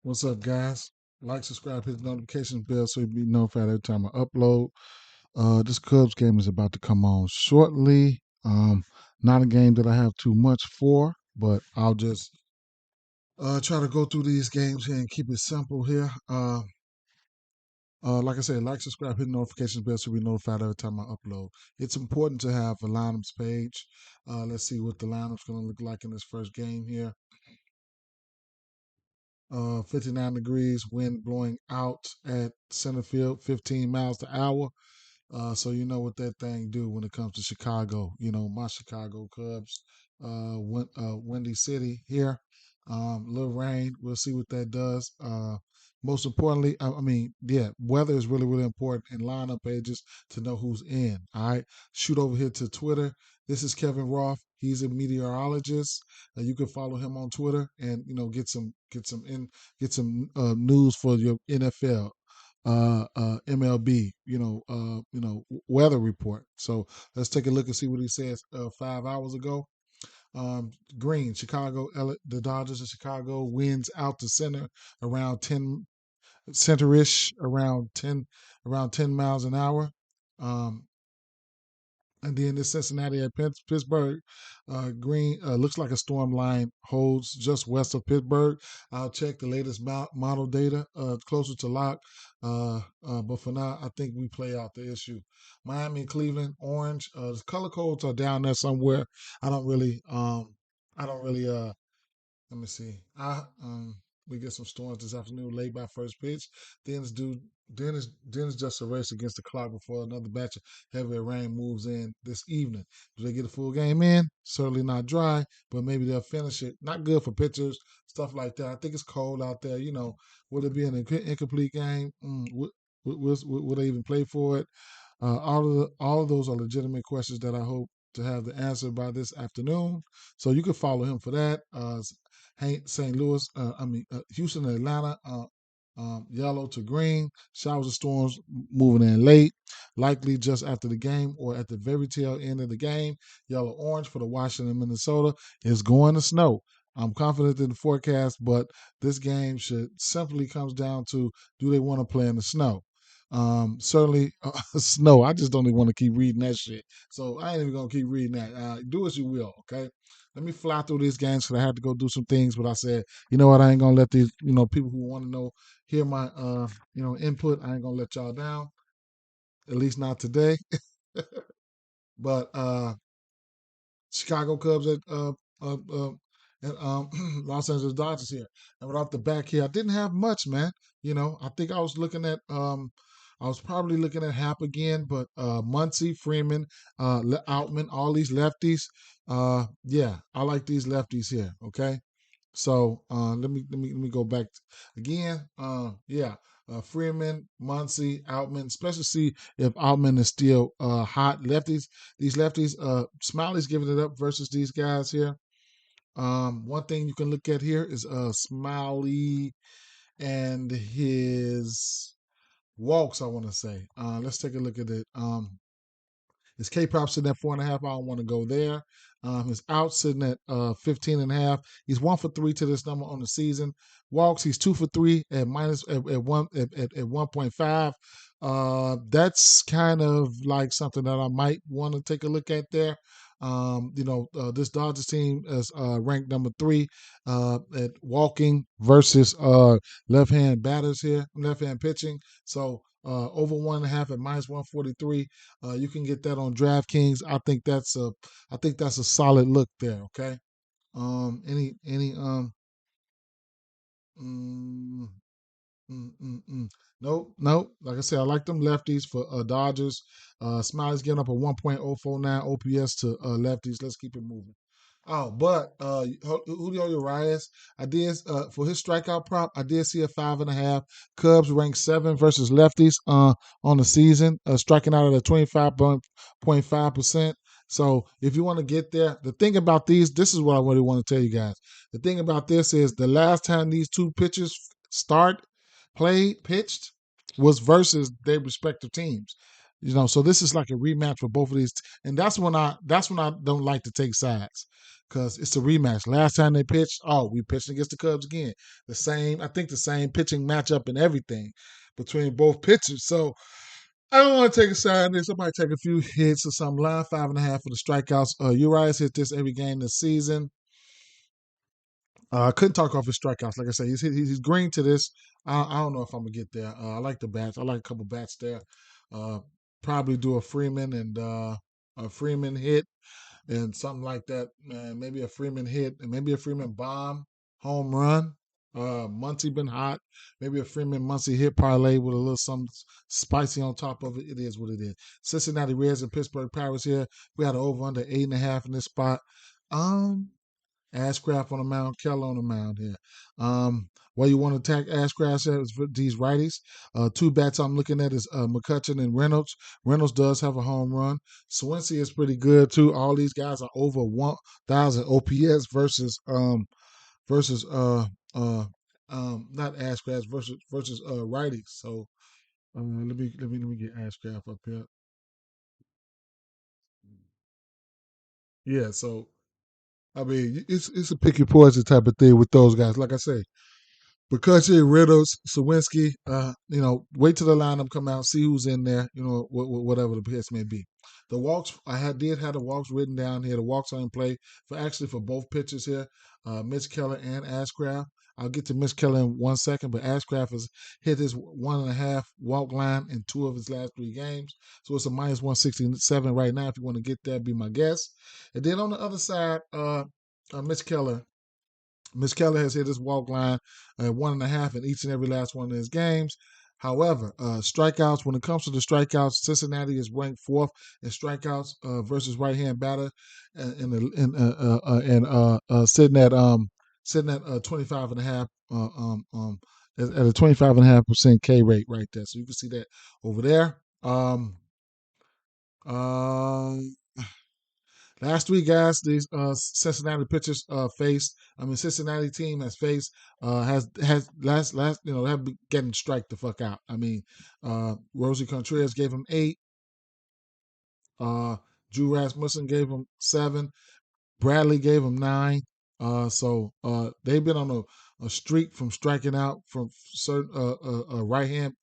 What's up, guys? Like, subscribe, hit the notification bell so you'll be notified every time I upload. This Cubs game is about to come on shortly. Not a game that I have too much for, but I'll just try to go through these games here and keep it simple here. Like I said, like, subscribe, hit the notification bell so you'll be notified every time I upload. It's important to have a lineups page. Let's see what the lineup's going to look like in this first game here. 59 degrees, wind blowing out at center field, 15 miles per hour. So you know what that thing do when it comes to Chicago. You know, my Chicago Cubs, Windy City here. Little rain. We'll see what that does. Most importantly, yeah, weather is really, really important in lineup pages to know who's in. All right. Shoot over here to Twitter. This is Kevin Roth. He's a meteorologist. You can follow him on Twitter and get some news for your NFL, MLB, weather report. So let's take a look and see what he says 5 hours ago. Green, Chicago, the Dodgers of Chicago winds out to center around 10 center-ish around 10 miles an hour. Um, and then the Cincinnati at Pittsburgh, green looks like a storm line holds just west of Pittsburgh. I'll check the latest model data closer to lock. But for now, I think we play out the issue. Miami and Cleveland, orange. The color codes are down there somewhere. I don't really, I don't really let me see. We get some storms this afternoon, late by first pitch. Then it's due. Then it's just a race against the clock before another batch of heavy rain moves in this evening. Do they get a full game in? Certainly not dry, but maybe they'll finish it. Not good for pitchers, stuff like that. I think it's cold out there. Will it be an incomplete game? Will they even play for it? All of those are legitimate questions that I hope to have the answer by this afternoon. So you can follow him for that. St. Louis, Houston and Atlanta, yellow to green. Showers and storms moving in late, likely just after the game or at the very tail end of the game. Yellow orange for the Washington, Minnesota. It's going to snow. I'm confident in the forecast, but this game should simply comes down to, do they want to play in the snow? Certainly, snow. I just don't even want to keep reading that shit. So I ain't even gonna keep reading that. Do as you will, okay? Let me fly through these games because I had to go do some things. But I said, you know what? I ain't gonna let these, people who want to know, hear my, input. I ain't gonna let y'all down. At least not today. But Chicago Cubs at Los Angeles Dodgers here. And right off the back here, I didn't have much, man. I think I was looking at I was probably looking at Hap again, but Muncy, Freeman, Outman, all these lefties. Yeah, I like these lefties here. Okay. So let me go back again. Yeah, Freeman, Muncy, Outman, especially see if Outman is still hot. These lefties, Smiley's giving it up versus these guys here. One thing you can look at here is Smiley and his walks. I want to say. Let's take a look at it. His K prop sitting at 4.5. I don't want to go there. His out sitting at 15.5. He's 1 for 3 to this number on the season. Walks, he's 2 for 3 at minus at 1.5. That's kind of like something that I might want to take a look at there. This Dodgers team is ranked number 3 at walking versus left-hand batters here, left-hand pitching. So over 1.5 at minus 143. You can get that on DraftKings. I think that's a solid look there. Okay. Any mm, Nope, nope. Like I said, I like them lefties for Dodgers. Smiley's getting up a 1.049 OPS to lefties. Let's keep it moving. Oh, but Julio Urias, I did for his strikeout prop. I did see a 5.5. Cubs ranked 7 versus lefties on the season, striking out at a 25.5%. So if you want to get there, the thing about this is what I really want to tell you guys. The thing about this is the last time these two pitchers pitched was versus their respective teams. So this is like a rematch for both of these, and that's when I don't like to take sides because it's a rematch. Last time they pitched, we pitched against the Cubs again. I think the same pitching matchup and everything between both pitchers. So I don't want to take a side in this. I might take a few hits or something. Line 5.5 for the strikeouts. Urias hit this every game this season. I couldn't talk off his strikeouts. Like I said, he's green to this. I don't know if I'm gonna get there. I like the bats. I like a couple bats there. Uh, Probably do a Freeman and a Freeman hit and something like that. Man, maybe a Freeman hit and maybe a Freeman bomb home run. Muncy been hot. Maybe a Freeman Muncy hit parlay with a little something spicy on top of it. It is what it is. Cincinnati Reds and Pittsburgh Pirates here. We had an over under 8.5 in this spot. Um, Ashcraft on the mound, Keller on the mound here. Where you want to attack Ashcraft is for these righties. Two bats I'm looking at is McCutcheon and Reynolds. Reynolds does have a home run. Swansea is pretty good too. All these guys are over 1,000 OPS versus not Ashcraft versus righties. So let me get Ashcraft up here. Yeah, so I mean it's a pick your poison type of thing with those guys. Like I say, McCutcheon, Riddles, Sawinski, wait till the lineup come out, see who's in there, whatever the case may be. The walks, did have the walks written down here. The walks are in play for both pitchers here, Mitch Keller and Ashcraft. I'll get to Mitch Keller in 1 second, but Ashcraft has hit his 1.5 walk line in 2 of his last 3 games. So it's a minus 167 right now. If you want to get there, be my guest. And then on the other side, Mitch Keller. Mitch Keller has hit his walk line at 1.5 in each and every last one of his games. However, strikeouts, when it comes to the strikeouts, Cincinnati is ranked 4th in strikeouts versus right-hand batter, sitting at 25.5 at a 25.5% K rate right there. So you can see that over there. Uh, Last 3 guys these Cincinnati pitchers Cincinnati team has faced has last have been getting strike the fuck out. Rosie Contreras gave him 8. Uh, Drew Rasmussen gave him 7. Bradley gave him 9. They've been on a streak from striking out from certain right hand.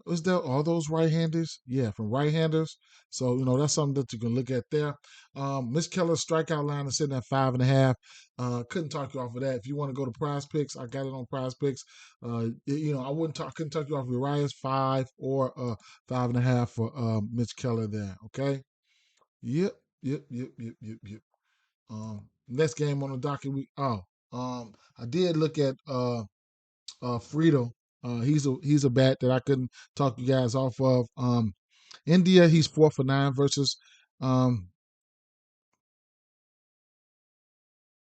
Was there all those right-handers? Yeah, from right-handers. So that's something that you can look at there. Mitch Keller's strikeout line is sitting at 5.5. Couldn't talk you off of that. If you want to go to PrizePicks, I got it on PrizePicks. Couldn't talk you off Urias 5 or 5.5 for Mitch Keller there. Okay. Yep. Yep. Next game on the docket. I did look at Friedel. He's a bat that I couldn't talk you guys off of. India, he's 4 for 9 versus, and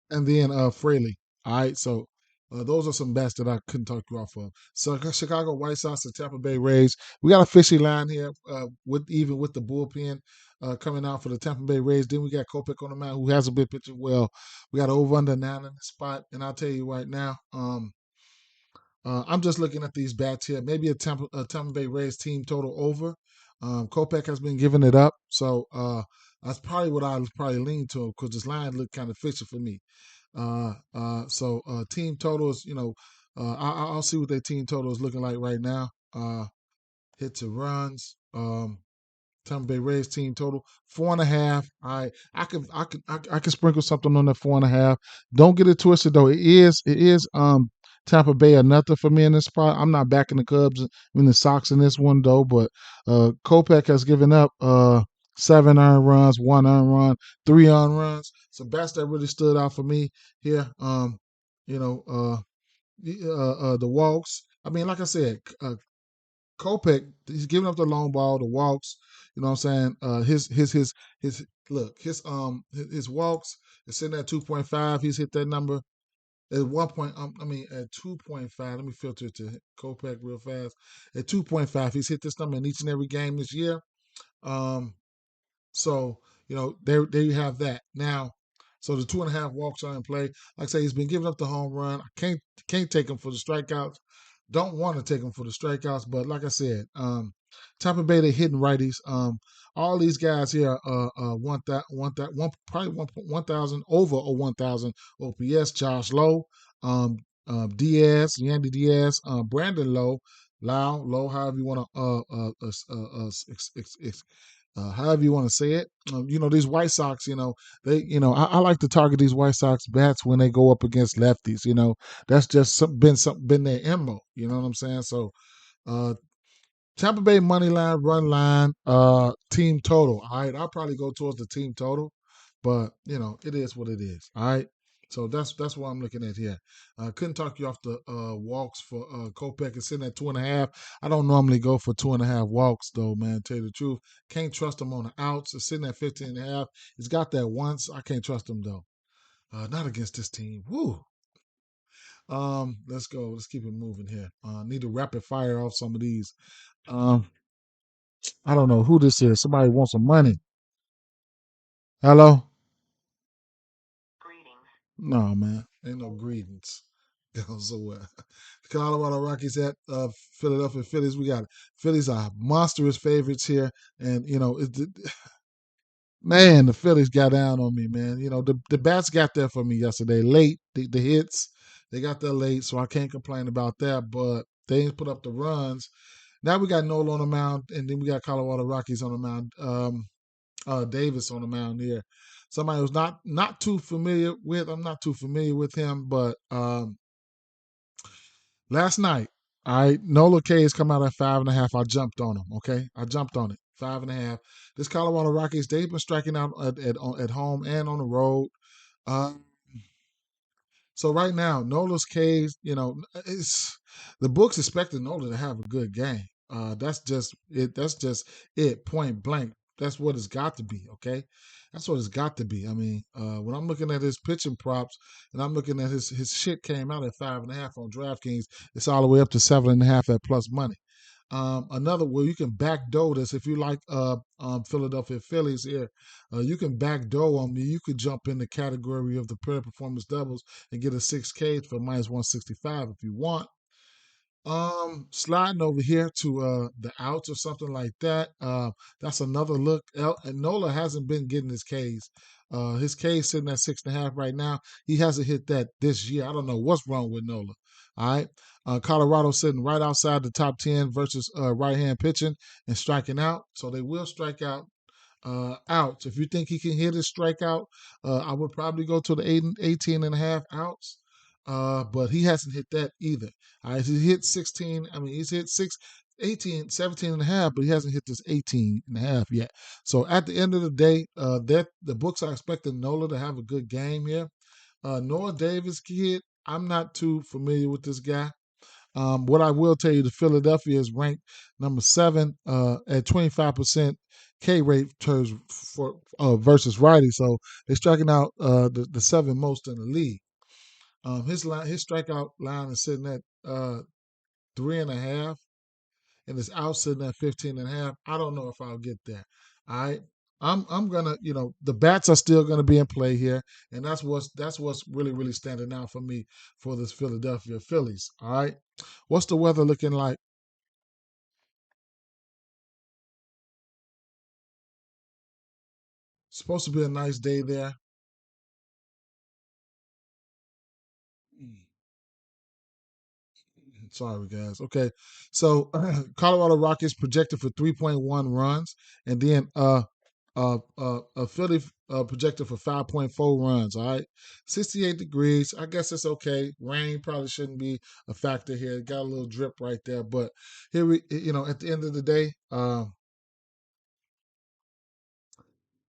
then Fraley. All right, so those are some bats that I couldn't talk you off of. So Chicago White Sox and Tampa Bay Rays. We got a fishy line here with the bullpen coming out for the Tampa Bay Rays. Then we got Kopech on the mound who hasn't been pitching well. We got over under 9 in the spot, and I'll tell you right now. I'm just looking at these bats here. Maybe a Tampa Bay Rays team total over. Kopech has been giving it up, so that's probably what I probably lean to because this line looked kind of fishy for me. Team totals, I'll see what their team total is looking like right now. Hits and runs. Tampa Bay Rays team total 4.5. I can sprinkle something on that 4.5. Don't get it twisted though. It is Tampa Bay or nothing for me in this spot. I'm not backing the Cubs the Sox in this one though, but Kopech has given up 7 earned runs, 1 earned run, 3 earned runs. So bats that really stood out for me here. You know, the walks. I mean, like I said, Kopech, he's giving up the long ball, the walks. You know what I'm saying? His look, his walks is sitting at 2.5. He's hit that number at 1 point. At 2.5. Let me filter it to Kopech real fast. At 2.5, he's hit this number in each and every game this year. So there you have that. Now, so the 2.5 walks are in play. Like I say, he's been giving up the home run. I can't take him for the strikeouts. Don't want to take him for the strikeouts, but like I said, Tampa Bay, they hitting righties. All these guys here want that one probably 1,000 over or 1,000 OPS. Josh Lowe, Diaz, Yandy Diaz, Brandon Lowe, Lowe, however you want to however you want to say it. These White Sox, I like to target these White Sox bats when they go up against lefties. That's just been their MO. You know what I'm saying? So, uh, Tampa Bay money line, run line, team total. All right, I'll probably go towards the team total, but it is what it is. All right, so that's what I'm looking at here. Couldn't talk you off the walks for Kopech. Is sitting at 2.5. I don't normally go for 2.5 walks though, man. Tell you the truth, can't trust him on the outs. It's sitting at 15.5. He's got that once. I can't trust him though. Not against this team. Woo. Let's go. Let's keep it moving here. Need to rapid fire off some of these. Um, I don't know who this is. Somebody wants some money. Hello? No, man. Ain't no greetings. So what? Colorado Rockies at Philadelphia Phillies. We got Phillies are monstrous favorites here, and man, the Phillies got down on me, man. The bats got there for me yesterday, late. The hits, they got there late, so I can't complain about that. But they didn't put up the runs. Now we got Nola on the mound, and then we got Colorado Rockies on the mound. Davis on the mound here. Somebody who's not too familiar with. I'm not too familiar with him, but last night, Nola K has come out at 5.5. I jumped on him. Okay, I jumped on it. 5.5. This Colorado Rockies, they've been striking out at home and on the road. Uh, so right now, Nola's case, it's the books expecting Nola to have a good game. That's just it. That's just it. Point blank. That's what it's got to be. Okay, that's what it's got to be. I mean, when I'm looking at his pitching props and I'm looking at his shit came out at 5.5 on DraftKings, it's all the way up to 7.5 at plus money. Another where you can backdoor this if you like Philadelphia Phillies here. You can backdoor them. You could jump in the category of the player performance doubles and get a 6K for minus 165 if you want. Sliding over here to the outs or something like that. That's another look. And Nola hasn't been getting his Ks. His Ks sitting at 6.5 right now. He hasn't hit that this year. I don't know what's wrong with Nola. All right. Colorado sitting right outside the top 10 versus right hand pitching and striking out. So they will strike out. If you think he can hit his strikeout, I would probably go to the 18.5 outs. But he hasn't hit that either. He hit 16. I mean, he's hit 18, 17 and a half, but he hasn't hit this 18 and a half yet. So at the end of the day, that the books are expecting Nola to have a good game here. Noah Davis kid, I'm not too familiar with this guy. What I will tell you, the Philadelphia is ranked number 7 at 25% K rate for versus righty. So they're striking out the 7 most in the league. His strikeout line is sitting at 3.5, and his out sitting at 15.5. I don't know if I'll get there. All right. I'm gonna, the bats are still gonna be in play here, and that's what's really, really standing out for me for this Philadelphia Phillies. All right. What's the weather looking like? Supposed to be a nice day there. Sorry, guys. Okay, so Colorado Rockies projected for 3.1 runs, and then Philly projected for 5.4 runs. All right, 68 degrees. I guess it's okay. Rain probably shouldn't be a factor here. Got a little drip right there, but here at the end of the day,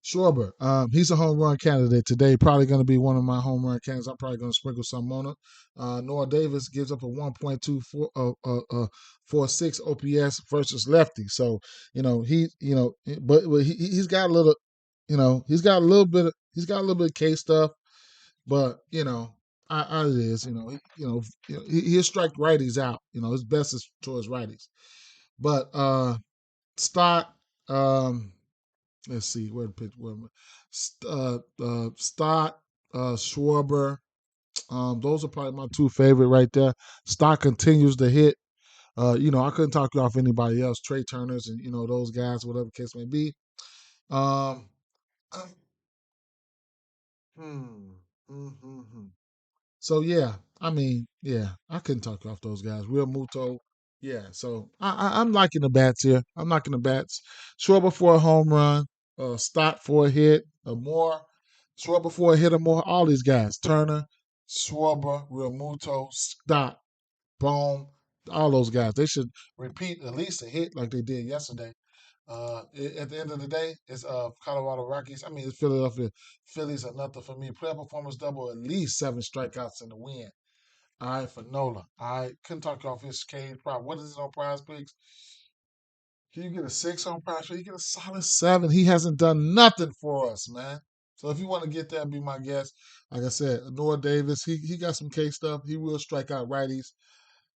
Schwarber, he's a home run candidate today. Probably going to be one of my home run candidates. I'm probably going to sprinkle some on it. Noah Davis gives up a 1.246 OPS versus lefty. So but he's got a little, he's got a little bit of K stuff. But it is. He'll strike righties out. His best is towards righties. But Stott. Let's see where the pitch. Stott, Schwarber. Those are probably my two favorite right there. Stott continues to hit. I couldn't talk you off anybody else, Trey Turners and those guys, whatever the case may be. Um, hmm, hmm, hmm, hmm. So yeah, I mean, yeah, I couldn't talk off those guys. Real Muto, yeah. So I'm liking the bats here. I'm liking the bats. Schwarber for a home run, Stott for a hit, or more. Schwarber for a hit or more. All these guys, Turner, Schwarber, Real Muto, Stott, Bohm, all those guys. They should repeat at least a hit like they did yesterday. At the end of the day, it's Colorado Rockies. I mean, it's Philadelphia Phillies are nothing for me. Player performance double, at least 7 strikeouts in the win. All right, for Nola. All right, couldn't talk off his K prop. What is it on PrizePicks? Can you get a 6 on PrizePicks? You get a solid 7. He hasn't done nothing for us, man. So if you want to get that, be my guest. Like I said, Noah Davis, he got some K stuff. He will strike out righties.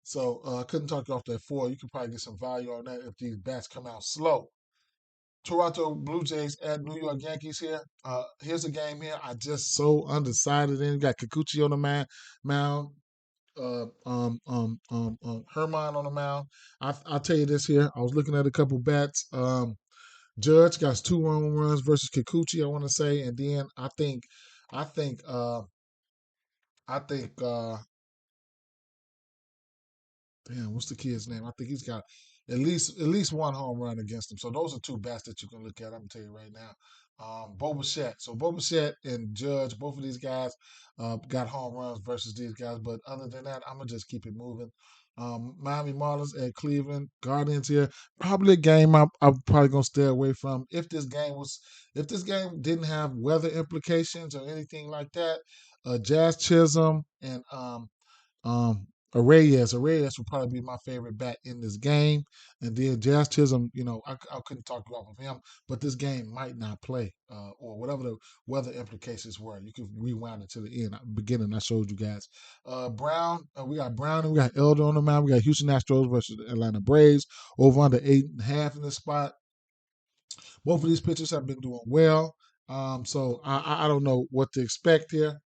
So I couldn't talk you off that 4. You could probably get some value on that if these bats come out slow. Toronto Blue Jays at New York Yankees here. Here's a game here. I just so undecided in. Got Kikuchi on the mound. Herman on the mound. I'll tell you this here. I was looking at a couple bats. Judge got 2 home runs versus Kikuchi, I want to say, and then I think, I think, damn, what's the kid's name? I think he's got at least 1 home run against him. So those are 2 bats that you can look at. I'm gonna tell you right now. Bo Bichette. So Bo Bichette and Judge, both of these guys got home runs versus these guys. But other than that, I'm gonna just keep it moving. Miami Marlins at Cleveland Guardians here. Probably a game I'm probably gonna stay away from. If this game didn't have weather implications or anything like that, Jazz Chisholm and um, Reyes would probably be my favorite bat in this game. And then Jazz Chisholm, I couldn't talk you off of him, but this game might not play or whatever the weather implications were. You can rewind it to the beginning. I showed you guys. We got Brown and we got Elder on the mound. We got Houston Astros versus the Atlanta Braves over under 8.5 in this spot. Both of these pitchers have been doing well. So I don't know what to expect here.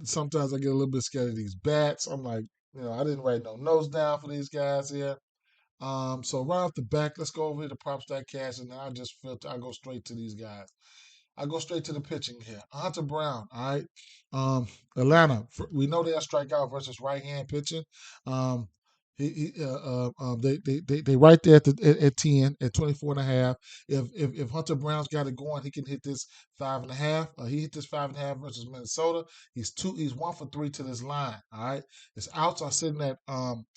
Sometimes I get a little bit scared of these bats. I'm like, I didn't write no notes down for these guys here. So right off the back, let's go over here to prop stack cash, and then I go straight to these guys. I go straight to the pitching here. Hunter Brown, all right. Atlanta, we know they're strikeout versus right hand pitching. Um, they right there at 10 at 24 and a half. If Hunter Brown's got it going, he can hit this 5.5. He hit this 5.5 versus Minnesota. He's 1 for 3 to this line. All right. His outs are sitting at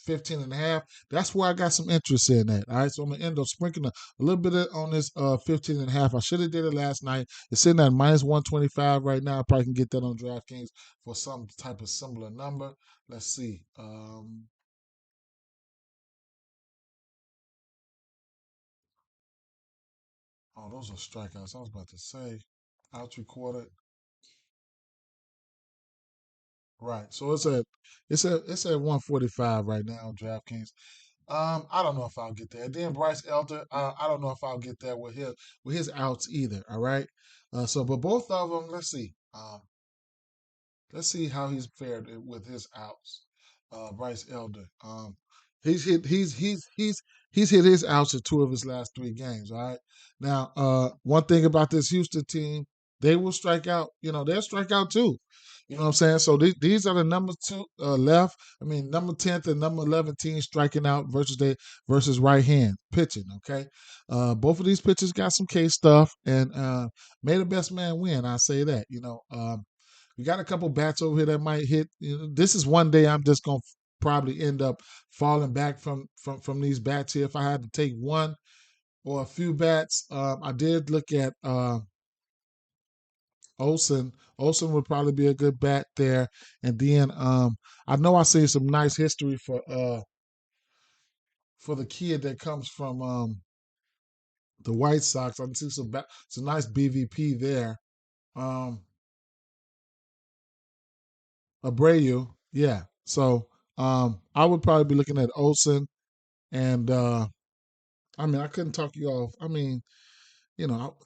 15 and a half. That's where I got some interest in that. All right. So I'm gonna end up sprinkling a little bit on this 15 and a half. I should have did it last night. It's sitting at minus 125 right now. I probably can get that on DraftKings for some type of similar number. Let's see. Oh, those are strikeouts. I was about to say. Outs recorded. Right. So it's at 145 right now on DraftKings. I don't know if I'll get there. Then Bryce Elder, I don't know if I'll get there with his outs either. All right. But both of them, let's see. Let's see how he's fared with his outs. Bryce Elder. He's hit his outs in 2 of his last 3 games. All right. Now, one thing about this Houston team, they will strike out. They'll strike out too. You know what I'm saying? So these are the number 2 left. I mean, number 10th and number 11 team striking out versus right hand pitching. Okay. Both of these pitchers got some K stuff and may the best man win. I say that. We got a couple bats over here that might hit. This is one day I'm just gonna probably end up falling back from these bats here. If I had to take one or a few bats, I did look at Olson. Olson would probably be a good bat there. And then I know I see some nice history for the kid that comes from the White Sox. I see some nice BVP there. Um, Abreu, yeah. So I would probably be looking at Olson and I mean I couldn't talk you off. I mean, you know,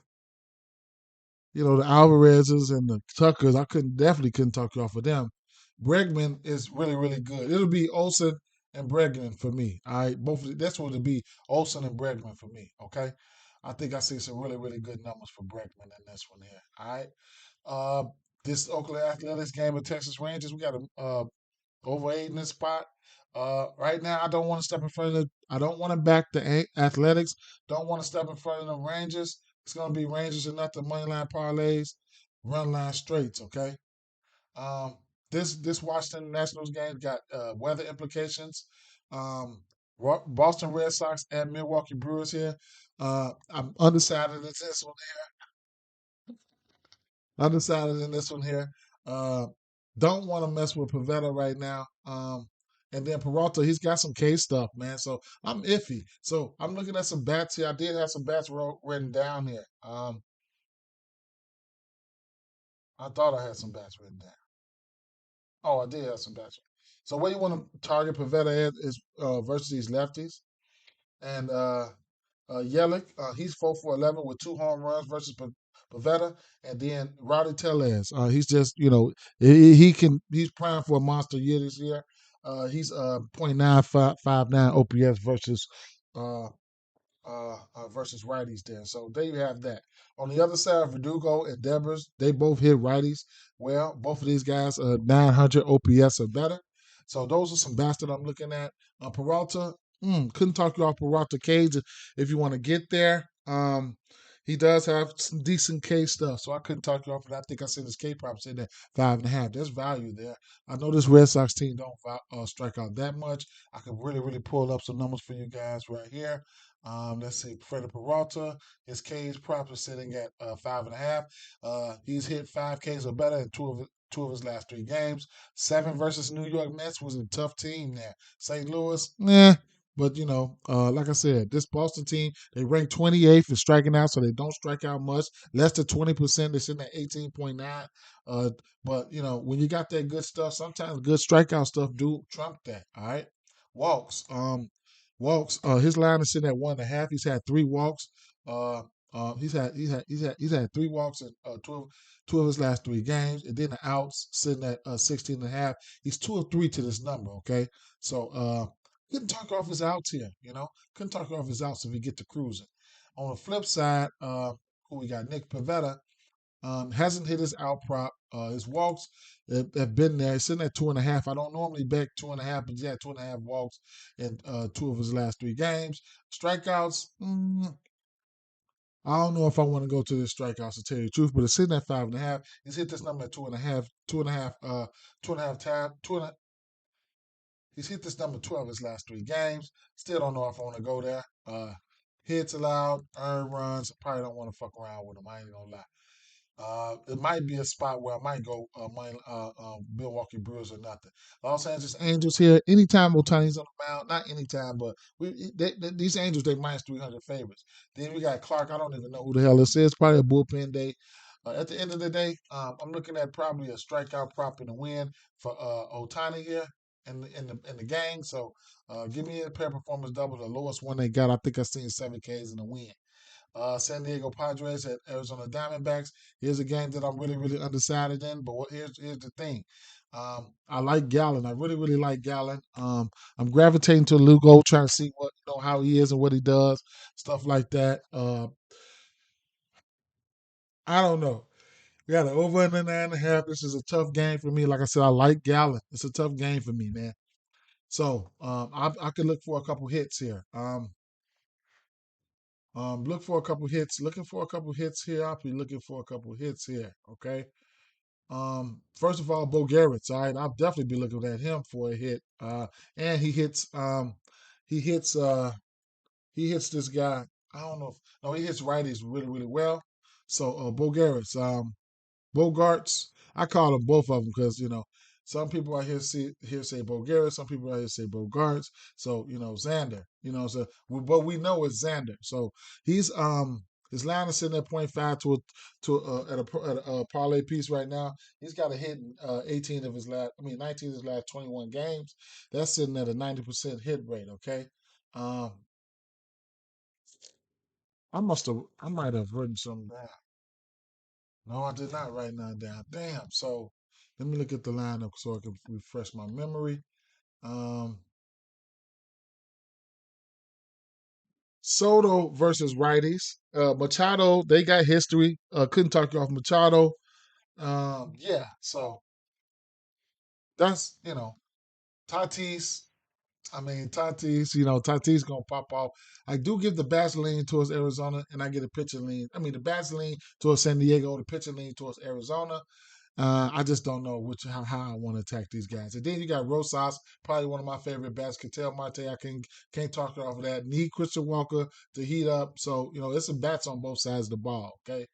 the Alvarez's and the Tuckers, definitely couldn't talk you off of them. Bregman is really, really good. It'll be Olson. and Bregman for me. All right, both of that's what it'd be. Olsen and Bregman for me. Okay, I think I see some really really good numbers for Bregman in this one here. All right, uh, this Oakland Athletics game with Texas Rangers, we got a over 8 in this spot. Right now, I don't want to step in front of the. I don't want to back the Athletics. Don't want to step in front of the Rangers. It's going to be Rangers and nothing money line parlays, run line straights. Okay. Um, this Washington Nationals game got weather implications. Um, Boston Red Sox and Milwaukee Brewers here. I'm undecided in this one. Undecided in this one here. Uh, don't want to mess with Pavetta right now. And then Peralta, he's got some K stuff, man. So I'm iffy. So I'm looking at some bats here. I did have some bats written down here. I thought I had some bats written down. Oh, I did have some bats. So where you want to target Pavetta at is versus these lefties. And Yelich, he's 4 for 11 with 2 home runs versus Pavetta, and then Rowdy Tellez. He's just he's primed for a monster year this year. He's .9559 OPS uh, versus righties there. So there you have that. On the other side, Verdugo and Devers, they both hit righties. Well, both of these guys are 900 OPS or better. So those are some bats that I'm looking at. Peralta, couldn't talk you off Peralta Cage if you want to get there. He does have some decent K stuff, so I couldn't talk you off of that. I think I said his K prop said that 5.5. There's value there. I know this Red Sox team don't strike out that much. I could really, really pull up some numbers for you guys right here. Let's see, Freddie Peralta, his K's props are sitting at 5.5. He's hit 5 Ks or better in two of his last 3 games. 7 versus New York Mets was a tough team there. St. Louis, nah. But like I said, this Boston team, they rank 28th in striking out, so they don't strike out much. Less than 20%, they're sitting at 18.9. But when you got that good stuff, sometimes good strikeout stuff do trump that. All right. Walks. His line is sitting at 1.5. He's had 3 walks. Uh, he's had 3 walks in two of his last 3 games, and then the outs sitting at 16.5. He's 2 of 3 to this number. Okay, so couldn't talk off his outs here. Couldn't talk off his outs if he get to cruising. On the flip side, who we got? Nick Pavetta. Hasn't hit his out prop. His walks have been there. He's sitting at 2.5. I don't normally bet 2.5, but he had 2.5 walks in 2 of his last 3 games. Strikeouts, I don't know if I want to go to this strikeouts to tell you the truth, but it's sitting at 5.5. He's hit this number at 2.5, 2.5, 2.5 time, 2.5. He's hit this number 12 his last 3 games. Still don't know if I want to go there. Hits allowed, earned runs. Probably don't want to fuck around with him. I ain't gonna lie. It might be a spot where I might go Milwaukee Brewers or nothing. Los Angeles Angels here. Anytime Otani's on the mound, not anytime, but these Angels they minus 300 favorites. Then we got Clark. I don't even know who the hell this is. Probably a bullpen day. At the end of the day, I'm looking at probably a strikeout prop in the win for Otani here in the gang. So give me a pair of performance double, the lowest one they got. I think I seen 7 Ks in the win. San Diego Padres at Arizona Diamondbacks. Here's a game that I'm really, really undecided in. But here's the thing. I like Gallen. I really, really like Gallen. I'm gravitating to Lugo, trying to see how he is and what he does, stuff like that. I don't know. We got an over and a 9.5. This is a tough game for me. Like I said, I like Gallen. It's a tough game for me, man. So I could look for a couple hits here. Look for a couple hits. Looking for a couple hits here. I'll be looking for a couple hits here. Okay. First of all, Bo Garrett's all right. I'll definitely be looking at him for a hit. And he hits he hits this guy. I don't know if no, he hits righties really, really well. So Bo Garrett's Bogarts. I call them both of them because some people out here say Bogarts, some people out here say Bogarts. So Xander. But we know it's Xander. So he's his line is sitting at .5 at a parlay piece right now. He's got a hit in 19 of his last 21 games. That's sitting at a 90% hit rate. Okay. Um, I might have written some down. No, I did not write none down. Damn. So let me look at the lineup so I can refresh my memory. Um, Soto versus righties. Machado, they got history. Couldn't talk you off Machado. Yeah, so that's Tatis. I mean, Tatis, Tatis gonna pop off. I do give the bats lean towards Arizona, and I get a pitcher lean. I mean, the bats lean towards San Diego, the pitcher lean towards Arizona. I just don't know how I want to attack these guys. And then you got Rosas, probably one of my favorite bats. Ketel Marte, I can't talk her off of that. Need Christian Walker to heat up. So there's some bats on both sides of the ball. Okay,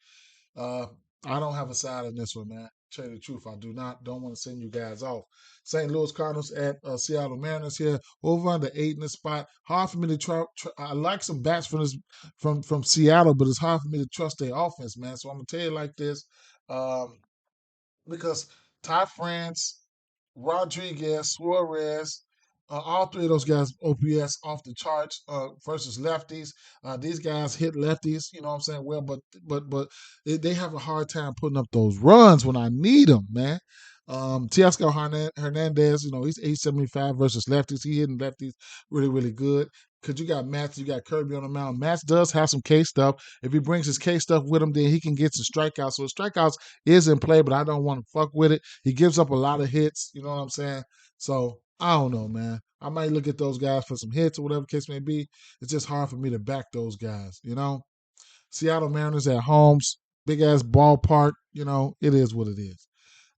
uh, I don't have a side in this one, man. Tell you the truth, I don't want to send you guys off. St. Louis Cardinals at Seattle Mariners here, over under 8 in the spot. Hard for me to I like some bats from Seattle, but it's hard for me to trust their offense, man. So I'm gonna tell you like this. Um, because Ty France, Rodriguez, Suarez, all three of those guys OPS off the charts versus lefties. These guys hit lefties, you know what I'm saying? Well, but they have a hard time putting up those runs when I need them, man. Teoscar Hernandez, he's 875 versus lefties. He hitting lefties really, really good. Because you got Matz, you got Kirby on the mound. Matz does have some K stuff. If he brings his K stuff with him, then he can get some strikeouts. So strikeouts is in play, but I don't want to fuck with it. He gives up a lot of hits. You know what I'm saying? So I don't know, man. I might look at those guys for some hits or whatever the case may be. It's just hard for me to back those guys. Seattle Mariners at homes, big ass ballpark. It is what it is.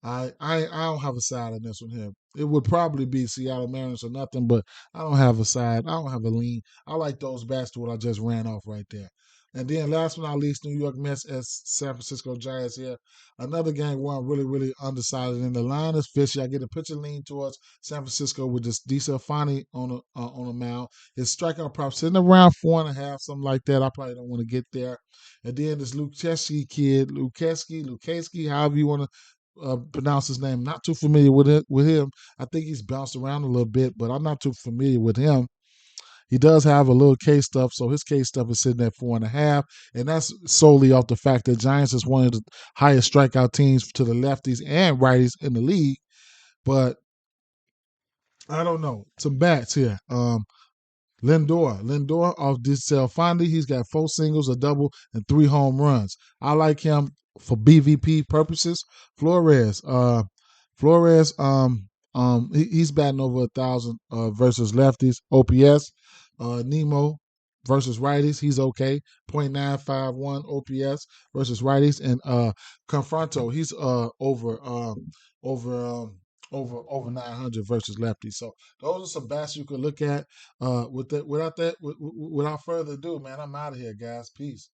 I don't have a side on this one here. It would probably be Seattle Mariners or nothing, but I don't have a side. I don't have a lean. I like those bats to what I just ran off right there. And then last but not least, New York Mets as San Francisco Giants here. Another game where I'm really, really undecided. And the line is fishy. I get a pitcher lean towards San Francisco with this DeSalfani on a mound. His strikeout prop sitting around 4.5, something like that. I probably don't want to get there. And then this Lukeski kid, Lukeski, however you want to pronounce his name. Not too familiar with him. I think he's bounced around a little bit, but I'm not too familiar with him. He does have a little K stuff, so his K stuff is sitting at 4.5, and that's solely off the fact that Giants is one of the highest strikeout teams to the lefties and righties in the league. But I don't know. Some bats here. Lindor off DeSalfani. He's got 4 singles, a double, and 3 home runs. I like him for BVP purposes. Flores, Flores, he's batting over 1,000 versus lefties. OPS, Nemo versus righties, he's okay. .951 OPS versus righties, and Confronto, he's over over 900 versus lefties. So those are some bats you could look at. Without further ado, man, I'm out of here, guys. Peace.